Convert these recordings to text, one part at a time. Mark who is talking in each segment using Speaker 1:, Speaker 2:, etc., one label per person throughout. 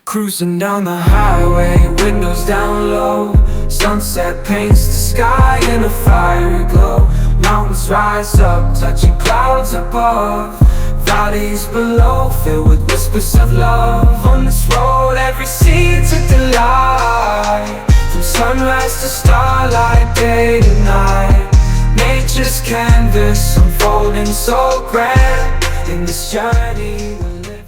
Speaker 1: Cruising down the highway, windows down low. Sunset paints the sky in a fiery glow. Mountains rise up, touching clouds above. Valleys below, filled with whispers of love. On this road, every seed's a delight. From sunrise to starlight, day to night. Nature's canvas, unfolding so grand. In this journey we're living.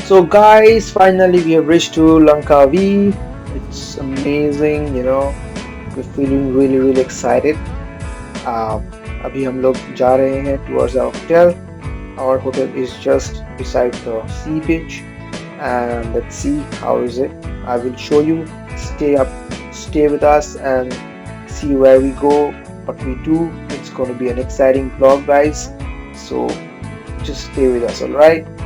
Speaker 2: So guys, finally we have reached to Langkawi. It's amazing, we're feeling really excited. अभी हम लोग जा रहे हैं towards our hotel. Our hotel is just beside the sea beach, and let's see how is it. I will show you. Stay with us and see where we go, what we do. It's going to be an exciting vlog, guys. So just stay with us, alright?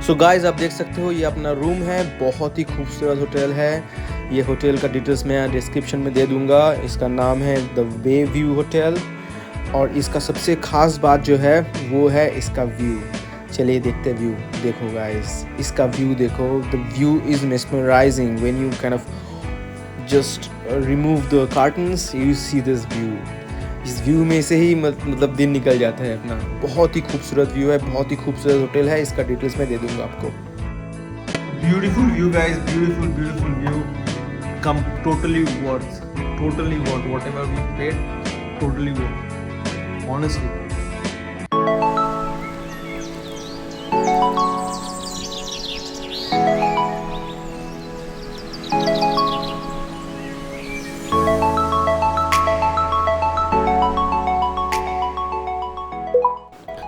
Speaker 3: So guys, आप देख सकते हो ये अपना room है। बहुत ही खूबसूरत hotel है। ये होटल का डिटेल्स मैं डिस्क्रिप्शन में दे दूंगा। इसका नाम है द वे व्यू होटल, और इसका सबसे ख़ास बात जो है वो है इसका व्यू। चलिए देखते व्यू। देखो गाइस, इसका व्यू देखो। The view is mesmerising. When you kind of just remove the curtains, you see this view. इस व्यू में से ही मतलब दिन निकल जाता है अपना। बहुत ही खूबसूरत व्यू है, बहुत ही खूबसूरत होटल है। इसका डिटेल्स मैं दे दूंगा आपको।
Speaker 4: Beautiful view, guys. Beautiful view. Come totally worth. Whatever we paid, totally worth. Honestly.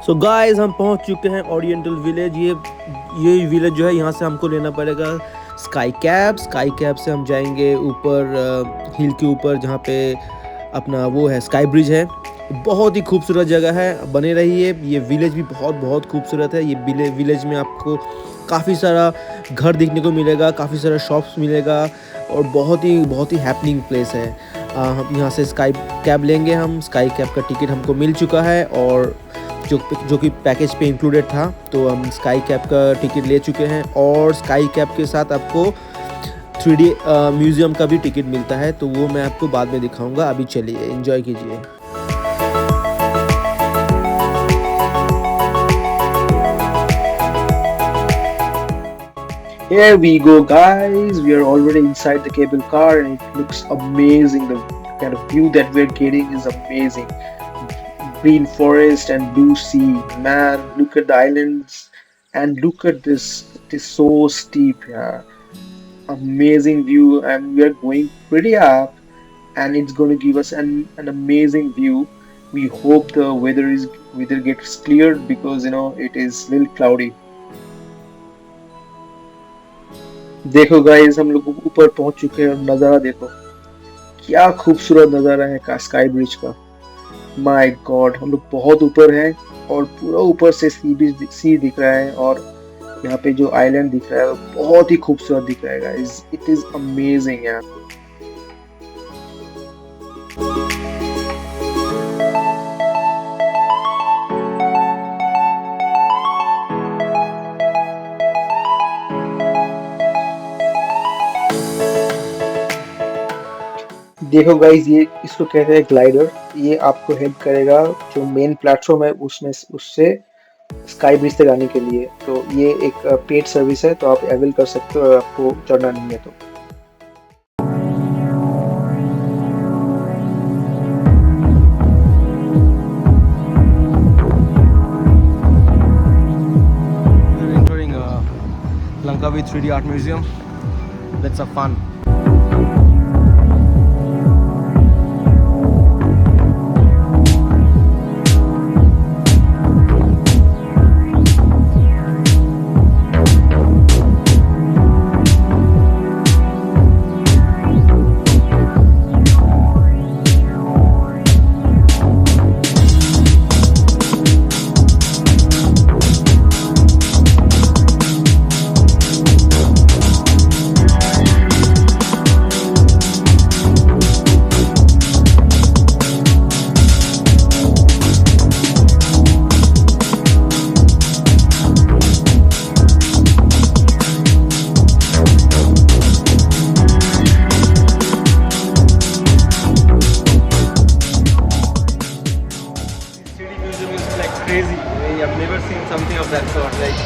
Speaker 3: So guys, हम पहुंच चुके हैं ओरिएंटल विलेज। ये विलेज जो है, यहाँ से हमको लेना पड़ेगा स्काई कैब से हम जाएंगे ऊपर हिल के ऊपर, जहाँ पे अपना वो है स्काई ब्रिज है। बहुत ही खूबसूरत जगह है, बने रहिए। ये विलेज भी बहुत खूबसूरत है। ये विलेज में आपको काफ़ी सारा घर देखने को मिलेगा, काफ़ी सारा शॉप्स मिलेगा, और बहुत ही हैपनिंग प्लेस है। हम यहाँ से स्काई कैब लेंगे। हम स्काई कैब का टिकट हमको मिल चुका है, और जो कि पैकेज पे इंक्लूडेड था। तो हम स्काई कैब का टिकट ले चुके हैं, और स्काई कैब के साथ आपको 3D म्यूज़ियम का भी टिकट मिलता है। तो वो मैं आपको बाद में दिखाऊंगा। अभी चलिए एंजॉय कीजिए।
Speaker 2: Here we go, guys. We are already inside the cable car, and it looks amazing. The kind of view that we're getting is amazing. Green forest and blue sea. Man, look at the islands, and look at this. It is so steep. Yeah, amazing view, and we are going pretty up, and it's going to give us an amazing view. We hope the weather gets cleared, because it is a little cloudy. देखो guys, हम लोग ऊपर पहुंच चुके हैं, और नज़ारा देखो, क्या खूबसूरत नज़ारा है स्काई ब्रिज का। माय गॉड, हम लोग बहुत ऊपर हैं, और पूरा ऊपर से सी दिख रहा है, और यहाँ पे जो आइलैंड दिख रहा है वो बहुत ही खूबसूरत दिख रहा है गाइस। इट इज अमेजिंग यार। देखो गाइज, ये इसको कहते हैं ग्लाइडर। ये आपको हेल्प करेगा जो मेन प्लेटफॉर्म है उससे स्काई ब्रिज तक आने के लिए। तो ये एक पेड सर्विस है, तो आप अवेल कर सकते हो अगर आपको चढ़ना नहीं है तो।
Speaker 4: Entering Langkawi 3D Art Museum. That's a fun. crazy. I've never seen something of that sort. Like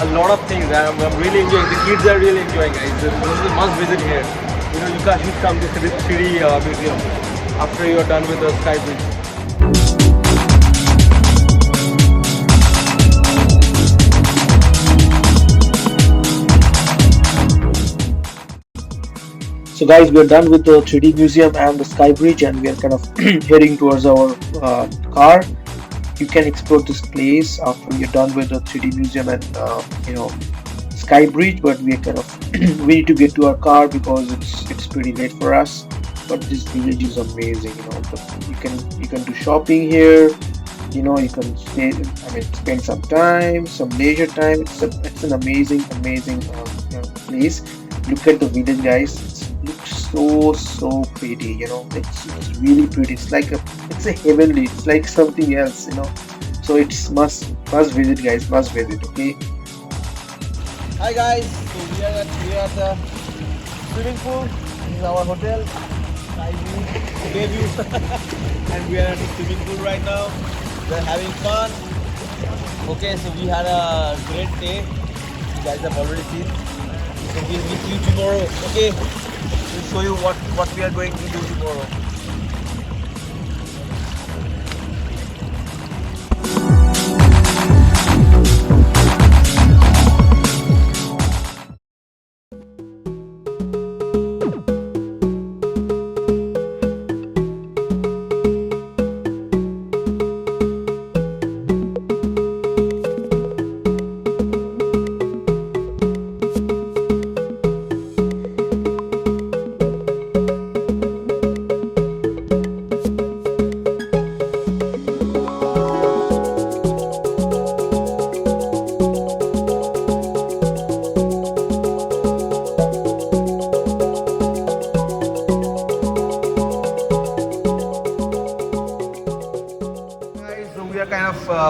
Speaker 4: a lot of things. I'm really enjoying. The kids are really enjoying, guys. This is a must visit here. You know, you should come to the 3D museum after you are done with the Sky Bridge.
Speaker 2: So guys, we are done with the 3D museum and the Sky Bridge, and we are kind of heading towards our car. You can explore this place after you're done with the 3D museum and Sky Bridge, but we are kind of we need to get to our car because it's pretty late for us. But this village is amazing, But you can do shopping here. You can spend some time, some leisure time. It's an amazing place. Look at the village, guys. It looks so pretty. It's really pretty. It's a heavenly. It's like something else. So it's must visit, guys. Must visit. Okay.
Speaker 4: Hi guys, so we are at the swimming pool. This is our hotel, Sky View, and we are at the swimming pool right now. We are having fun. Okay, so we had a great day. You guys have already seen. So we'll meet you tomorrow. Okay, we'll show you what we are going to do tomorrow.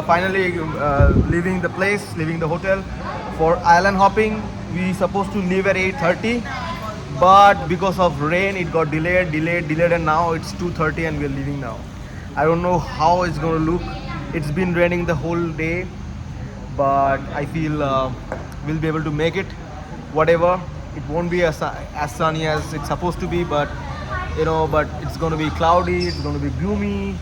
Speaker 4: Finally leaving the place, leaving the hotel for island hopping. We supposed to leave at 8:30, but because of rain it got delayed, and now it's 2:30 and we're leaving now. I don't know how it's going to look. It's been raining the whole day, but I feel we'll be able to make it. Whatever, it won't be as sunny as it's supposed to be, but but it's going to be cloudy, it's going to be gloomy.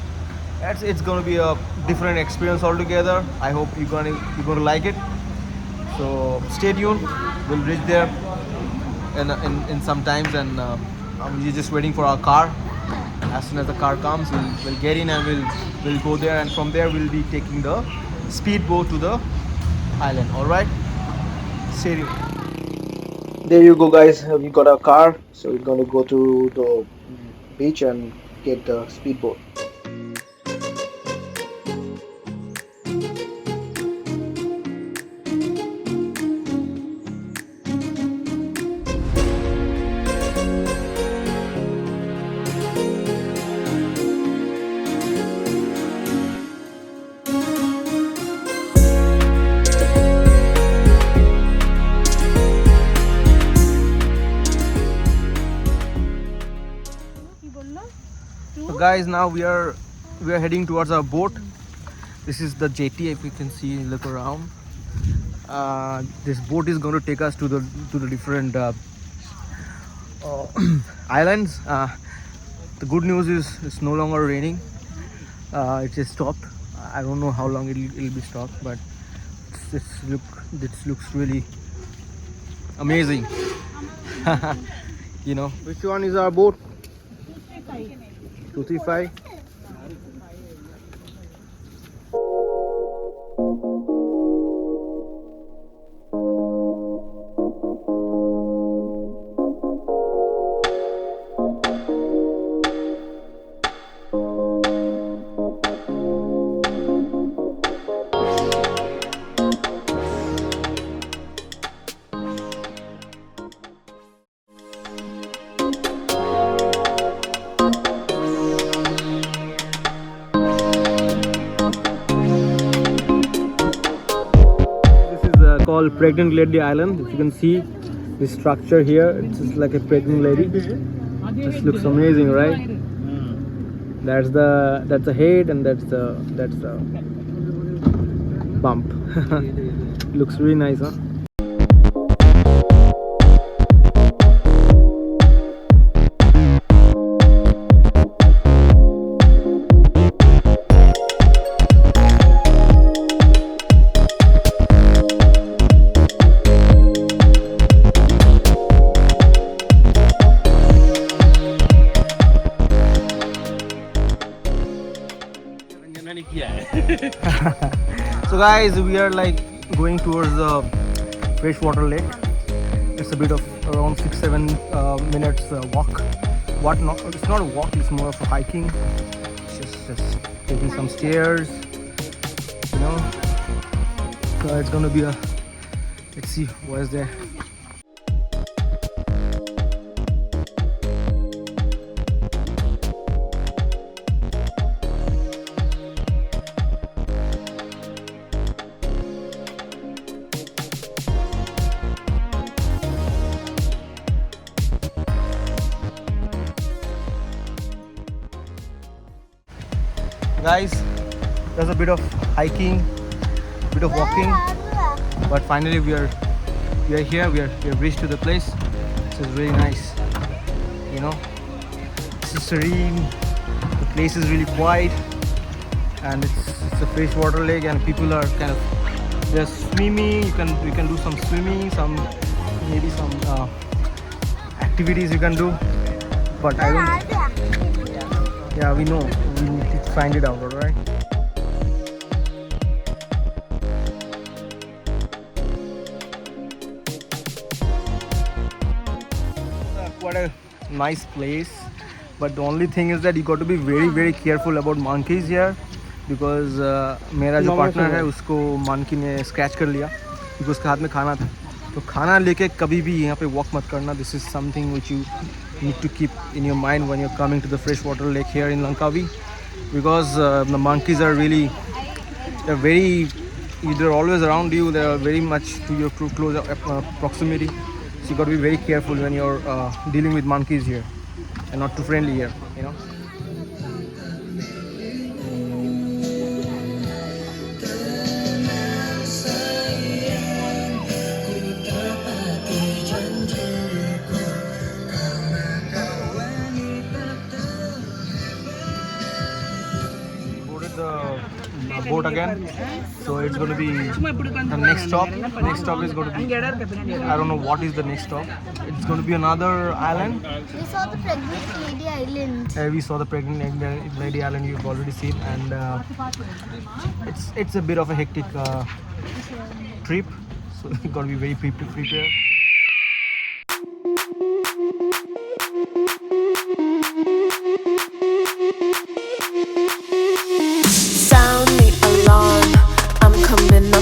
Speaker 4: It's going to be a different experience altogether. I hope you're going to like it. So stay tuned. We'll reach there in some times, and we're just waiting for our car. As soon as the car comes, we'll get in and we'll go there, and from there we'll be taking the speedboat to the island. All right. Stay tuned.
Speaker 2: There you go, guys. We got our car, so we're gonna go to the beach and get the speedboat.
Speaker 4: So guys, now we are heading towards our boat. This is the jetty. If you can see, look around. This boat is going to take us to the different islands. The good news is it's no longer raining. It just stopped. I don't know how long it'll be stopped, but this looks really amazing. Which one is our boat? 235. Called Pregnant Lady Island. If you can see this structure here, it's just like a pregnant lady. This looks amazing, right? That's the head, and that's the bump. Looks really nice, huh? So guys, we are like going towards the freshwater lake. It's a bit of around 6-7 minutes walk. It's not a walk, it's more of a hiking. Just taking some stairs, you know. So it's gonna be a, let's see what is there. Guys, there's a bit of hiking, bit of walking, but finally we are here. We have reached to the place. This is really nice, you know. It's serene. The place is really quiet, and it's a freshwater lake, and people are kind of, they're swimming. You can do some swimming, maybe some activities you can do, but I don't. Yeah, we know. We need to find it out, alright? Quite a nice place, but the only thing is that you got to be very careful about monkeys here, because मेरा जो partner है उसको monkey ने scratch कर लिया क्योंकि उसके हाथ में खाना था. तो खाना लेके कभी भी यहाँ पे walk मत करना. This is something which you need to keep in your mind when you're coming to the freshwater lake here in Langkawi, because the monkeys are really, they're always around you. They're very much to your close proximity, so you got to be very careful when you're dealing with monkeys here, and not too friendly here, you know. The boat again, so it's going to be the next stop. Next stop is going to be, I don't know what is the next stop. It's going to be another island.
Speaker 5: We saw the pregnant lady island.
Speaker 4: We saw the pregnant lady island. You've already seen, and it's a bit of a hectic trip, so you got to be very prepared.
Speaker 6: Sound the alarm, I'm coming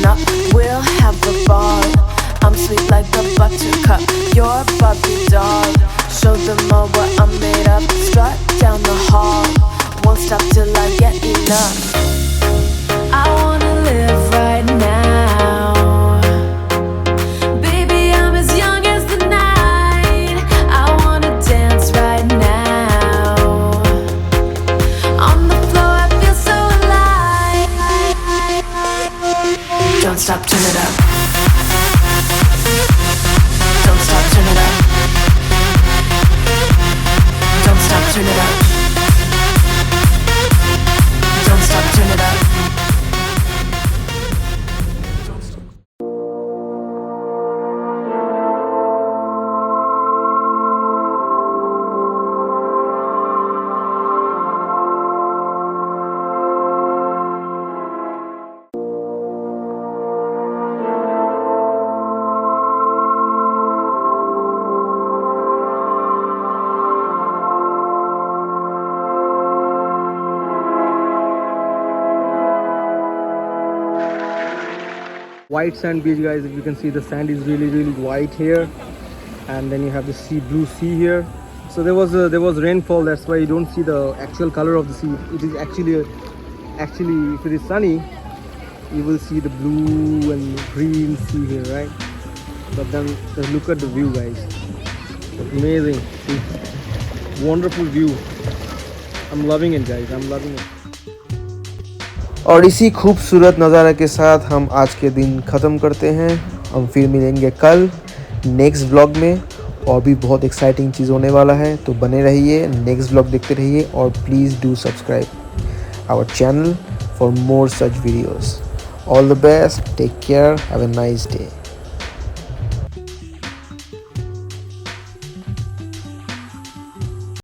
Speaker 6: up. We'll have a ball. I'm sweet like a buttercup. You're Barbie doll. Show them all what I'm made of. Strut down the hall. Won't stop till I get enough. I wanna live right now. Baby, I'm as young as the night. I wanna dance right now. On the floor, I feel so alive. Don't stop, turn it up. Don't stop, turn it up. Don't stop, turn it up. Don't stop, turn it up.
Speaker 4: White sand beach, guys. If you can see, the sand is really white here, and then you have the blue sea here. So there was rainfall, that's why you don't see the actual color of the sea. It is actually if it is sunny, you will see the blue and green sea here, right? But then just look at the view, guys. It's amazing. See? Wonderful view. I'm loving it, guys. I'm loving it.
Speaker 3: और इसी खूबसूरत नज़ारे के साथ हम आज के दिन ख़त्म करते हैं। हम फिर मिलेंगे कल नेक्स्ट व्लॉग में, और भी बहुत एक्साइटिंग चीज़ होने वाला है, तो बने रहिए, नेक्स्ट व्लॉग देखते रहिए, और please do subscribe our channel for more such videos. All the best, take care, have a nice day.